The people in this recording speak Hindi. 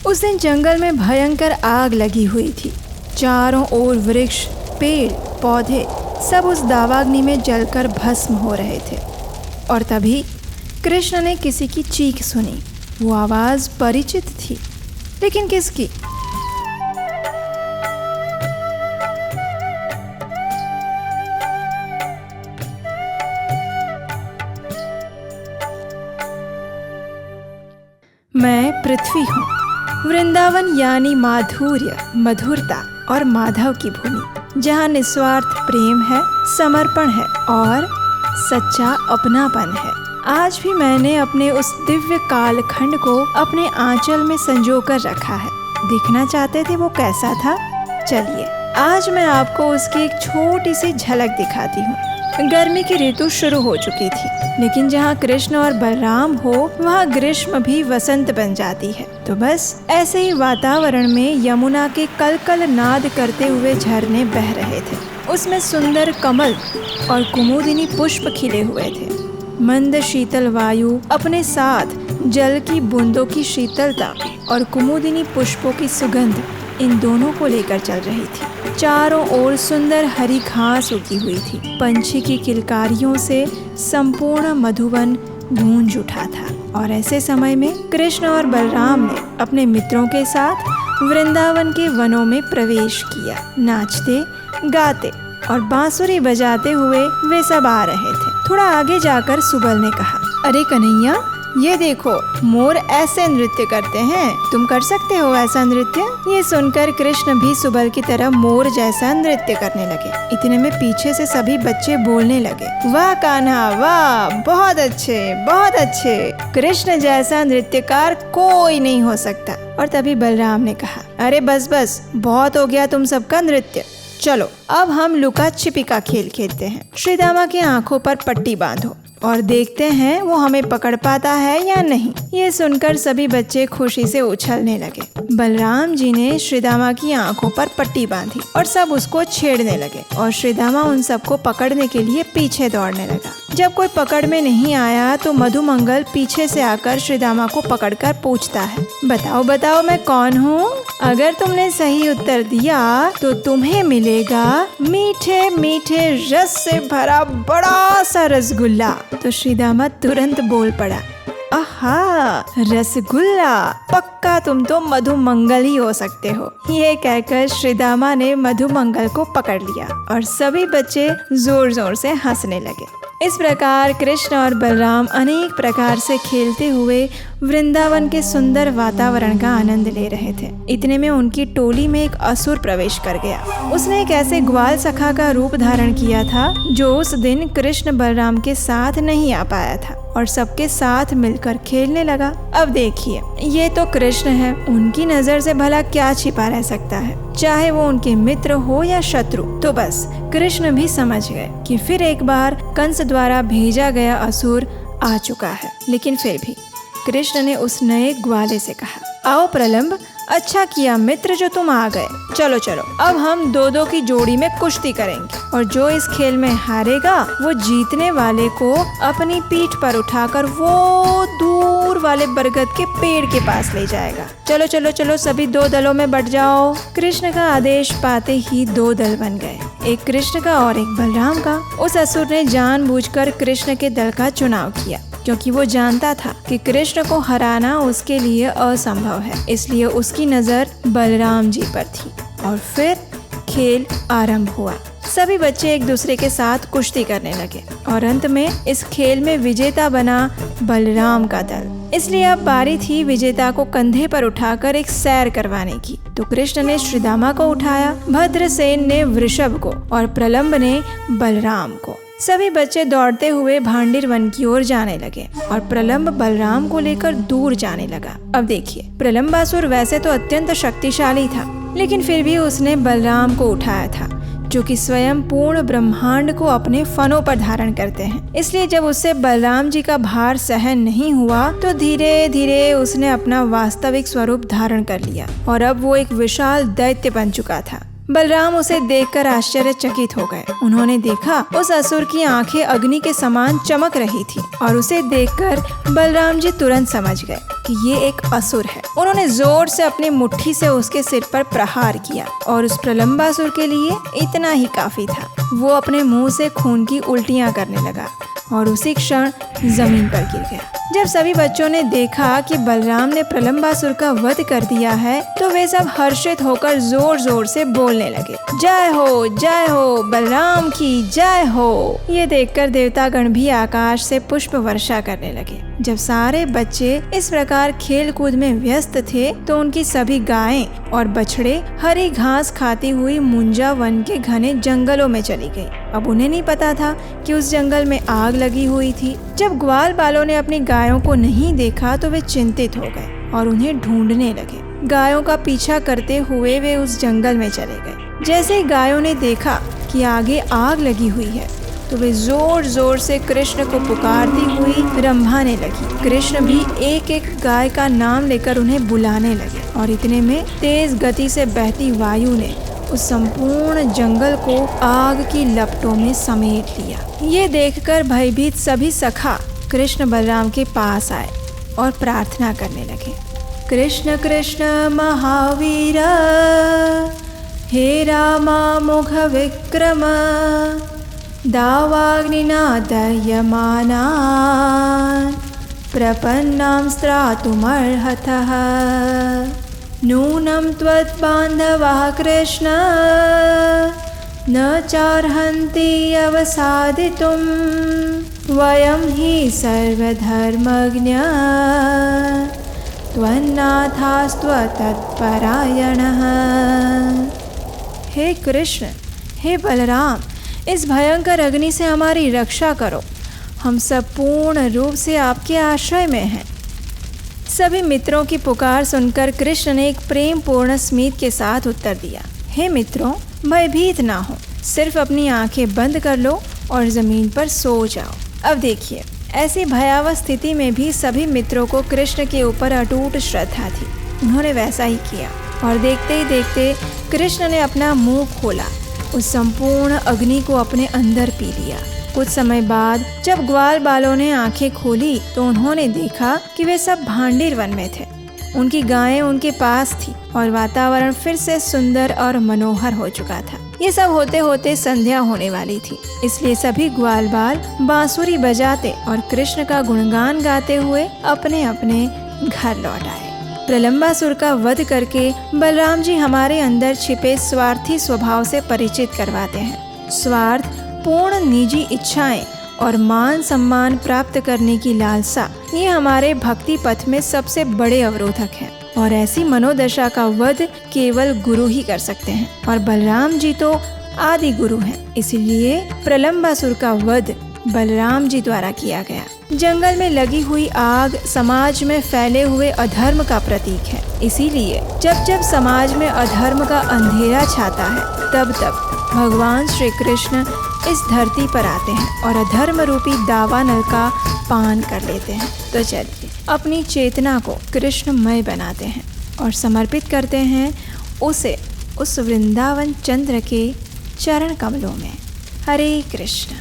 उस दिन जंगल में भयंकर आग लगी हुई थी। चारों ओर वृक्ष, पेड़, पौधे सब उस दावाग्नि में जलकर भस्म हो रहे थे। और तभी कृष्ण ने किसी की चीख सुनी। वो आवाज़ परिचित थी, लेकिन किसकी? मैं पृथ्वी हूँ। वृंदावन यानी माधुर्य, मधुरता और माधव की भूमि, जहाँ निस्वार्थ प्रेम है, समर्पण है और सच्चा अपनापन है। आज भी मैंने अपने उस दिव्य कालखंड को अपने आंचल में संजो कर रखा है। देखना चाहते थे वो कैसा था? चलिए आज मैं आपको उसकी एक छोटी सी झलक दिखाती हूँ। गर्मी की ऋतु शुरू हो चुकी थी, लेकिन जहाँ कृष्ण और बलराम हो वहाँ ग्रीष्म भी वसंत बन जाती है। तो बस ऐसे ही वातावरण में यमुना के कलकल नाद करते हुए झरने बह रहे थे। उसमें सुंदर कमल और कुमुदिनी पुष्प खिले हुए थे। मंद शीतल वायु अपने साथ जल की बूंदों की शीतलता और कुमुदिनी पुष्पों की सुगंध, इन दोनों को लेकर चल रही थी। चारों ओर सुंदर हरी घास उगी हुई थी। पंछी की किलकारियों से संपूर्ण मधुवन गूंज उठा था। और ऐसे समय में कृष्ण और बलराम ने अपने मित्रों के साथ वृंदावन के वनों में प्रवेश किया। नाचते, गाते और बांसुरी बजाते हुए वे सब आ रहे थे। थोड़ा आगे जाकर सुबल ने कहा, अरे कन्हैया, ये देखो, मोर ऐसे नृत्य करते हैं, तुम कर सकते हो ऐसा नृत्य? ये सुनकर कृष्ण भी सुबल की तरह मोर जैसा नृत्य करने लगे। इतने में पीछे से सभी बच्चे बोलने लगे, वाह कान्हा वाह, बहुत अच्छे, बहुत अच्छे, कृष्ण जैसा नृत्यकार कोई नहीं हो सकता। और तभी बलराम ने कहा, अरे बस बस, बहुत हो गया तुम सबका नृत्य। चलो अब हम लुका छिपी का खेल खेलते हैं। श्रीदामा की आंखों पर पट्टी बांधो और देखते हैं वो हमें पकड़ पाता है या नहीं। ये सुनकर सभी बच्चे खुशी से उछलने लगे। बलराम जी ने श्रीदामा की आंखों पर पट्टी बांधी और सब उसको छेड़ने लगे और श्रीदामा उन सबको पकड़ने के लिए पीछे दौड़ने लगा। जब कोई पकड़ में नहीं आया तो मधुमंगल पीछे से आकर श्रीदामा को पकड़कर पूछता है, बताओ बताओ मैं कौन हूँ? अगर तुमने सही उत्तर दिया तो तुम्हें मिलेगा मीठे मीठे रस से भरा बड़ा सा रसगुल्ला। तो श्रीदामा तुरंत बोल पड़ा, आहा, रसगुल्ला, पक्का तुम तो मधुमंगल ही हो सकते हो। ये कहकर श्रीदामा ने मधुमंगल को पकड़ लिया और सभी बच्चे जोर जोर से हंसने लगे। इस प्रकार कृष्ण और बलराम अनेक प्रकार से खेलते हुए वृंदावन के सुंदर वातावरण का आनंद ले रहे थे। इतने में उनकी टोली में एक असुर प्रवेश कर गया। उसने एक ऐसे ग्वाल सखा का रूप धारण किया था जो उस दिन कृष्ण बलराम के साथ नहीं आ पाया था और सबके साथ मिलकर खेलने लगा। अब देखिए, ये तो कृष्ण है, उनकी नजर से भला क्या छिपा रह सकता है, चाहे वो उनके मित्र हो या शत्रु। तो बस कृष्ण भी समझ गए कि फिर एक बार कंस द्वारा भेजा गया असुर आ चुका है। लेकिन फिर भी कृष्ण ने उस नए ग्वाले से कहा, आओ प्रलंब, अच्छा किया मित्र जो तुम आ गए। चलो चलो, अब हम दो दो की जोड़ी में कुश्ती करेंगे और जो इस खेल में हारेगा वो जीतने वाले को अपनी पीठ पर उठाकर वो दूर वाले बरगद के पेड़ के पास ले जाएगा। चलो चलो चलो, सभी दो दलों में बट जाओ। कृष्ण का आदेश पाते ही दो दल बन गए, एक कृष्ण का और एक बलराम का। उस असुर ने जानबूझकर कृष्ण के दल का चुनाव किया, क्योंकि वो जानता था कि कृष्ण को हराना उसके लिए असंभव है। इसलिए उसकी नजर बलराम जी पर थी और फिर खेल आरंभ हुआ। सभी बच्चे एक दूसरे के साथ कुश्ती करने लगे और अंत में इस खेल में विजेता बना बलराम का दल। इसलिए अब बारी थी विजेता को कंधे पर उठाकर एक सैर करवाने की। तो कृष्ण ने श्रीदामा को उठाया, भद्रसेन ने वृषभ को और प्रलंब ने बलराम को। सभी बच्चे दौड़ते हुए भांडिर वन की ओर जाने लगे और प्रलंब बलराम को लेकर दूर जाने लगा। अब देखिए, प्रलंबासुर वैसे तो अत्यंत शक्तिशाली था, लेकिन फिर भी उसने बलराम को उठाया था, जो कि स्वयं पूर्ण ब्रह्मांड को अपने फनों पर धारण करते हैं। इसलिए जब उससे बलराम जी का भार सहन नहीं हुआ तो धीरे धीरे उसने अपना वास्तविक स्वरूप धारण कर लिया और अब वो एक विशाल दैत्य बन चुका था। बलराम उसे देखकर आश्चर्यचकित हो गए। उन्होंने देखा उस असुर की आंखें अग्नि के समान चमक रही थी और उसे देखकर बलराम जी तुरंत समझ गए कि ये एक असुर है। उन्होंने जोर से अपनी मुट्ठी से उसके सिर पर प्रहार किया और उस प्रलंबासुर के लिए इतना ही काफी था। वो अपने मुंह से खून की उल्टियां करने लगा और उसी क्षण जमीन पर गिर गया। जब सभी बच्चों ने देखा कि बलराम ने प्रलंबासुर का वध कर दिया है तो वे सब हर्षित होकर जोर जोर से बोलने लगे, जय हो बलराम की जय हो। ये देखकर देवतागण भी आकाश से पुष्प वर्षा करने लगे। जब सारे बच्चे इस प्रकार खेल कूद में व्यस्त थे तो उनकी सभी गायें और बछड़े हरी घास खाती हुई मुंजा वन के घने जंगलों में चली गई। अब उन्हें नहीं पता था कि उस जंगल में आग लगी हुई थी। जब ग्वाल बालों ने अपनी गायों को नहीं देखा तो वे चिंतित हो गए और उन्हें ढूंढने लगे। गायों का पीछा करते हुए वे उस जंगल में चले गए। जैसे ही गायों ने देखा कि आगे आग लगी हुई है तो वे जोर जोर से कृष्ण को पुकारती हुई रंभाने लगी। कृष्ण भी एक एक गाय का नाम लेकर उन्हें बुलाने लगे और इतने में तेज गति से बहती वायु ने उस संपूर्ण जंगल को आग की लपटों में समेट लिया। ये देखकर भयभीत सभी सखा कृष्ण बलराम के पास आए और प्रार्थना करने लगे, कृष्ण कृष्ण महावीर हे रामा मोघ विक्रम दावाग्निना दह्यमाना प्रपन्नां स्त्रातुमर्हतः नूनं त्वद्बान्धवः कृष्ण न चार्हन्ति अवसादितुं वयं हि सर्वधर्मज्ञा त्वन्नाथास्त्वतत्परायणः। हे कृष्ण, हे बलराम, इस भयंकर अग्नि से हमारी रक्षा करो। हम सब पूर्ण रूप से आपके आश्रय में हैं। सभी मित्रों की पुकार सुनकर कृष्ण ने एक प्रेम पूर्ण स्मित के साथ उत्तर दिया, हे मित्रों, भयभीत ना हो, सिर्फ अपनी आंखें बंद कर लो और जमीन पर सो जाओ। अब देखिए, ऐसी भयावह स्थिति में भी सभी मित्रों को कृष्ण के ऊपर अटूट श्रद्धा थी। उन्होंने वैसा ही किया और देखते ही देखते कृष्ण ने अपना मुंह खोला, उस संपूर्ण अग्नि को अपने अंदर पी लिया। कुछ समय बाद जब ग्वाल बालों ने आंखें खोली तो उन्होंने देखा कि वे सब भांडीर वन में थे। उनकी गायें उनके पास थी और वातावरण फिर से सुंदर और मनोहर हो चुका था। ये सब होते होते संध्या होने वाली थी, इसलिए सभी ग्वाल बाल बांसुरी बजाते और कृष्ण का गुणगान गाते हुए अपने अपने घर लौट आए। प्रलंबासुर का वध करके बलराम जी हमारे अंदर छिपे स्वार्थी स्वभाव से परिचित करवाते हैं। स्वार्थ, पूर्ण निजी इच्छाएं और मान सम्मान प्राप्त करने की लालसा, ये हमारे भक्ति पथ में सबसे बड़े अवरोधक हैं और ऐसी मनोदशा का वध केवल गुरु ही कर सकते हैं और बलराम जी तो आदि गुरु हैं। इसीलिए प्रलंबासुर का वध बलराम जी द्वारा किया गया। जंगल में लगी हुई आग समाज में फैले हुए अधर्म का प्रतीक है। इसीलिए जब जब समाज में अधर्म का अंधेरा छाता है तब तब भगवान श्री कृष्ण इस धरती पर आते हैं और अधर्म रूपी दावानल का पान कर लेते हैं। तो चलिए अपनी चेतना को कृष्णमय बनाते हैं और समर्पित करते हैं उसे उस वृंदावन चंद्र के चरण कमलों में। हरे कृष्ण।